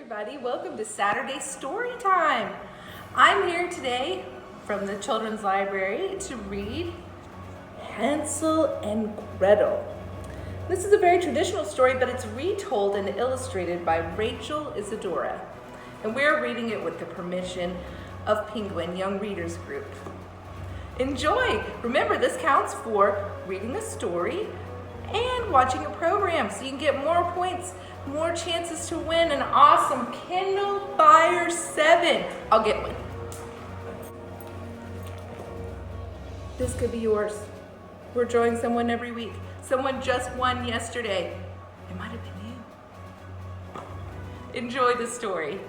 everybody. Welcome to Saturday Storytime. I'm here today from the Children's Library to read Hansel and Gretel. This is a very traditional story, but it's retold and illustrated by Rachel Isadora. And we're reading it with the permission of Penguin Young Readers Group. Enjoy! Remember, this counts for reading a story and watching a program, so you can get more points, more chances to win an awesome Kindle Fire 7. I'll get one. This could be yours. We're drawing someone every week. Someone just won yesterday. It might have been you. Enjoy the story.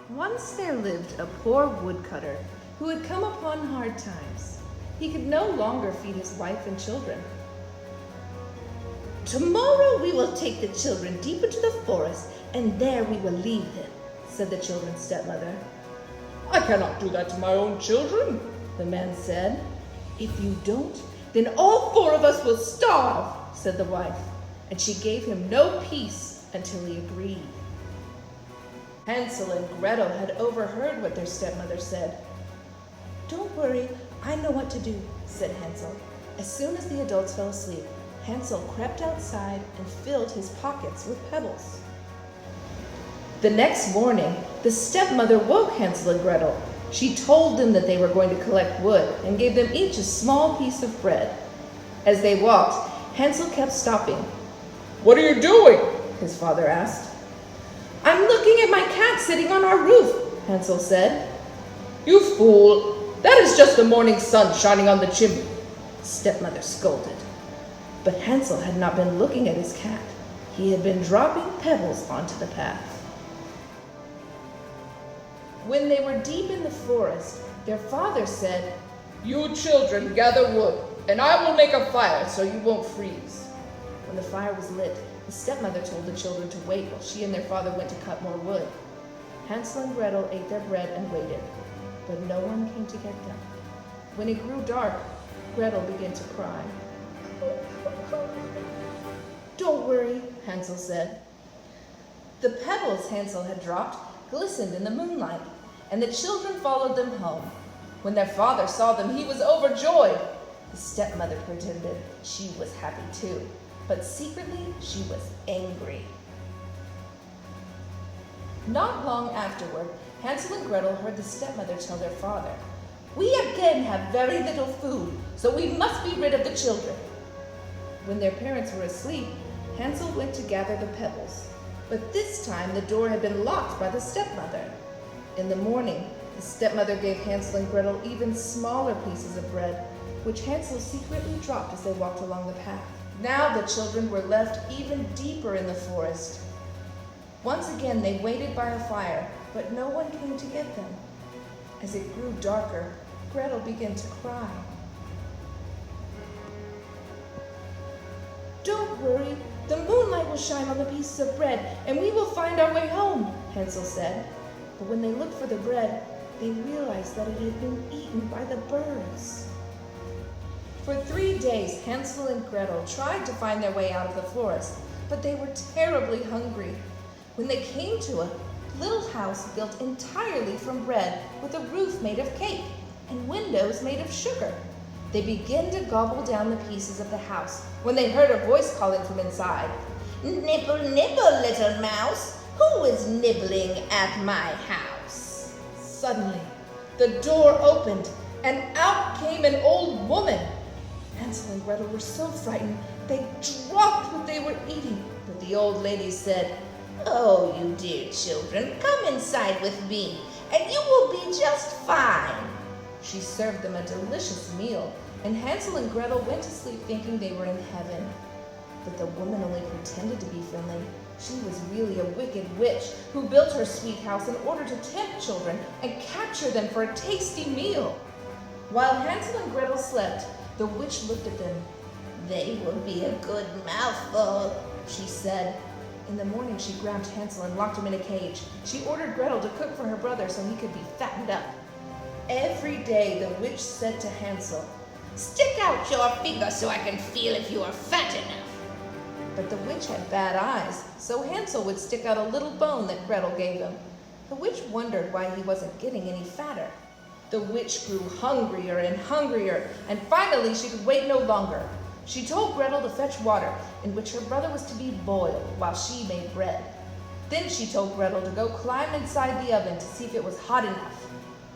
Once there lived a poor woodcutter who had come upon hard times. He could no longer feed his wife and children. "Tomorrow we will take the children deep into the forest, and there we will leave them," said the children's stepmother. "I cannot do that to my own children," the man said. "If you don't, then all four of us will starve," said the wife, and she gave him no peace until he agreed. Hansel and Gretel had overheard what their stepmother said. "Don't worry, I know what to do," said Hansel. As soon as the adults fell asleep, Hansel crept outside and filled his pockets with pebbles. The next morning, the stepmother woke Hansel and Gretel. She told them that they were going to collect wood and gave them each a small piece of bread. As they walked, Hansel kept stopping. "What are you doing?" his father asked. "I'm looking at my cat sitting on our roof," Hansel said. "You fool! That is just the morning sun shining on the chimney," stepmother scolded. But Hansel had not been looking at his cat. He had been dropping pebbles onto the path. When they were deep in the forest, their father said, "You children gather wood, and I will make a fire so you won't freeze." When the fire was lit, the stepmother told the children to wait while she and their father went to cut more wood. Hansel and Gretel ate their bread and waited, but no one came to get them. When it grew dark, Gretel began to cry. "Don't worry," Hansel said. The pebbles Hansel had dropped glistened in the moonlight, and the children followed them home. When their father saw them, he was overjoyed. The stepmother pretended she was happy too, but secretly she was angry. Not long afterward, Hansel and Gretel heard the stepmother tell their father, "We again have very little food, so we must be rid of the children." When their parents were asleep, Hansel went to gather the pebbles, but this time the door had been locked by the stepmother. In the morning, the stepmother gave Hansel and Gretel even smaller pieces of bread, which Hansel secretly dropped as they walked along the path. Now the children were left even deeper in the forest. Once again they waited by a fire, but no one came to get them. As it grew darker, Gretel began to cry. "Don't worry, the moonlight will shine on the pieces of bread, and we will find our way home," Hansel said. But when they looked for the bread, they realized that it had been eaten by the birds. For 3 days, Hansel and Gretel tried to find their way out of the forest, but they were terribly hungry. When they came to a little house built entirely from bread with a roof made of cake and windows made of sugar, they began to gobble down the pieces of the house when they heard a voice calling from inside. "Nibble, nibble, little mouse. Who is nibbling at my house?" Suddenly, the door opened and out came an old woman. Hansel and Gretel were so frightened they dropped what they were eating. But the old lady said, "Oh, you dear children, come inside with me, and you will be just fine." She served them a delicious meal, and Hansel and Gretel went to sleep thinking they were in heaven. But the woman only pretended to be friendly. She was really a wicked witch who built her sweet house in order to tempt children and capture them for a tasty meal. While Hansel and Gretel slept, the witch looked at them. "They will be a good mouthful," she said. In the morning, she grabbed Hansel and locked him in a cage. She ordered Gretel to cook for her brother so he could be fattened up. Every day, the witch said to Hansel, "Stick out your finger so I can feel if you are fat enough." But the witch had bad eyes, so Hansel would stick out a little bone that Gretel gave him. The witch wondered why he wasn't getting any fatter. The witch grew hungrier and hungrier, and finally she could wait no longer. She told Gretel to fetch water, in which her brother was to be boiled while she made bread. Then she told Gretel to go climb inside the oven to see if it was hot enough.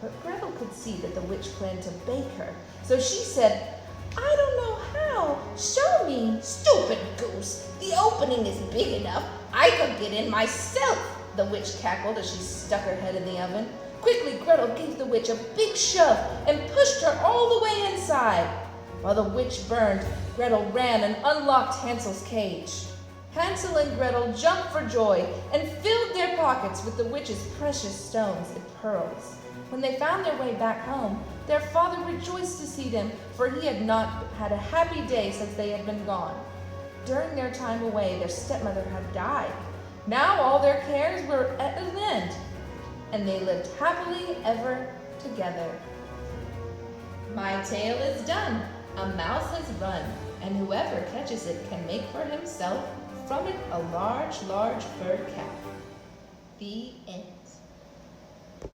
But Gretel could see that the witch planned to bake her, so she said, "I don't know how. Show me." "Stupid goose, the opening is big enough. I could get in myself," the witch cackled as she stuck her head in the oven. Quickly, Gretel gave the witch a big shove and pushed her all the way inside. While the witch burned, Gretel ran and unlocked Hansel's cage. Hansel and Gretel jumped for joy and filled their pockets with the witch's precious stones and pearls. When they found their way back home, their father rejoiced to see them, for he had not had a happy day since they had been gone. During their time away, their stepmother had died. Now all their cares were at an end, and they lived happily ever together. My tale is done. A mouse has run, and whoever catches it can make for himself from it a large, large fur cap. The end.